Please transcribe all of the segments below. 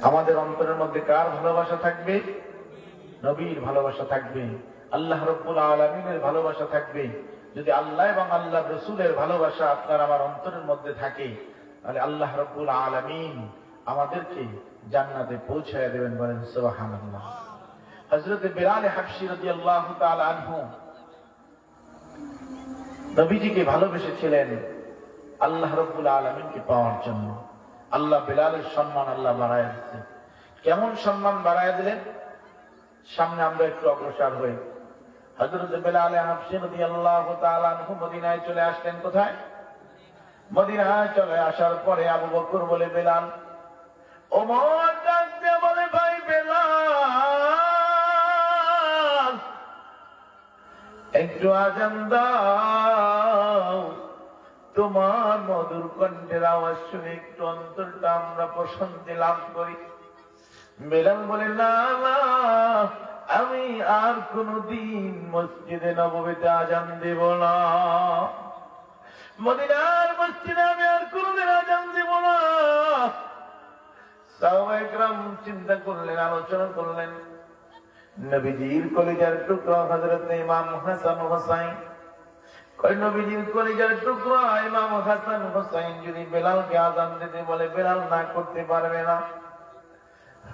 আমাদের অন্তরের মধ্যে কার ভালোবাসা থাকবে? নবীর ভালোবাসা থাকবে, আল্লাহ রাব্বুল আলামিনের ভালোবাসা থাকবে। যদি আল্লাহ এবং আল্লাহ রাসূলের ভালোবাসা আপনার আমার অন্তরের মধ্যে থাকে, তাহলে আল্লাহ রাব্বুল আলামিন আমাদেরকে জান্নাতে পৌঁছায় দেবেন। বলেন সুবহানাল্লাহ। হযরত বিলাল হাবশী রাদিয়াল্লাহু তাআলা আনহু নবীজিকে ভালোবেসেছিলেন আল্লাহ রাব্বুল আলামিনকে পাওয়ার জন্য। আল্লাহ বিলালের সম্মান আল্লাহ বাড়ায় দিয়েছেন। কেমন সম্মান বাড়ায় দিলেন? সামনে আমরা একটু অগ্রসর হই। হযরত বিলাল হাবশী রাদিয়াল্লাহু তাআলা আনহু মদিনায় চলে আসলেন। কোথায়? মদিনায় চলে আসার পরে আবু বকর বলে, বিলাল। ওমর ডাক দিয়ে বলে, ভাই বিলাল, একটু আযান দাও, তোমার মধুর কণ্ঠের আওয়াজ শুনে একটু অন্তরটা আমরা প্রশান্তি লাভ করি। বিলাল বলে, না না, আমি আর কোনদিন মসজিদে নববীতে আযান দেব না। মদিনার মসজিদে আমি আর কোনদিন আযান দেব না। সাহাবায়ে কেরাম চিন্তা করলেন, আলোচনা করলেন। নবীজির কলিজার টুকরা হযরত ইমাম হাসান হুসাইন, কই নবীজির কলিজার টুকরা ইমাম হাসান হুসাইন যদি বেলালকে আযান দিতে বলে, বেলাল না করতে পারবে না।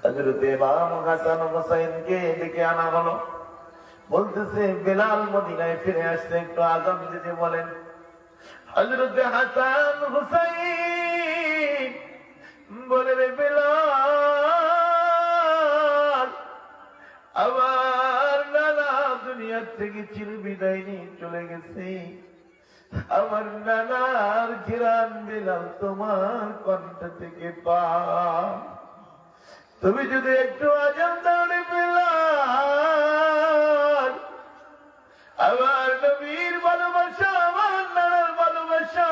হযরত ইমাম হাসান হুসাইনকে ডেকে আনা হলো। বলতেছে, বেলাল মদিনায় ফিরে আসছে, একটু আযান দিতে বলেন। হযরত হাসান হুসাইন বলে, রে বেলাল, আমার নানা দুনিয়া থেকে চির বিদায় নিয়ে চলে গেছে। আমার নানার ঘিরান বিলাল তোমার কণ্ঠ থেকে পা। তুমি যদি একটু আযান দাও রে বিলাল, আমার নবীর ভালোবাসা, আমার নানার ভালোবাসা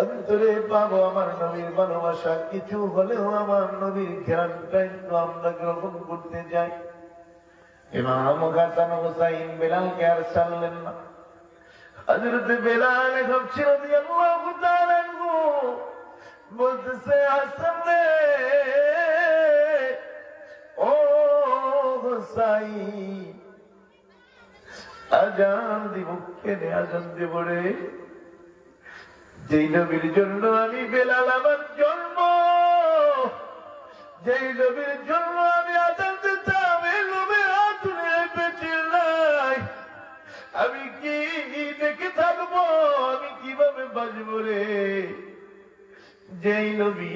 অন্তরে পাবো। আমার নবীর ভালোবাসা কিছু হলেও আমার নবীর ঘ্রাণটা একটু আমরা গ্রহণ করতে যাই। ইমাম হাসান হুসাইন বেলালকে আর ছাড়লেন না। হযরত বেলাল হাবশী রাদিয়াল্লাহু তাআলা আনহু বলতেছে, হাসান রে, ও হুসাইন, আযান দিব। কেনে আযান দেব রে? যেই নবীর জন্য আমি বেলাল আমার জন্ম, যেই নবীর জন্য আমি আযান দিতাম, এই নবীর দুনিয়ায় বেঁচে নাই। আমি কি দেখে থাকবো? আমি কিভাবে বাঁচবো রে? যেই নবী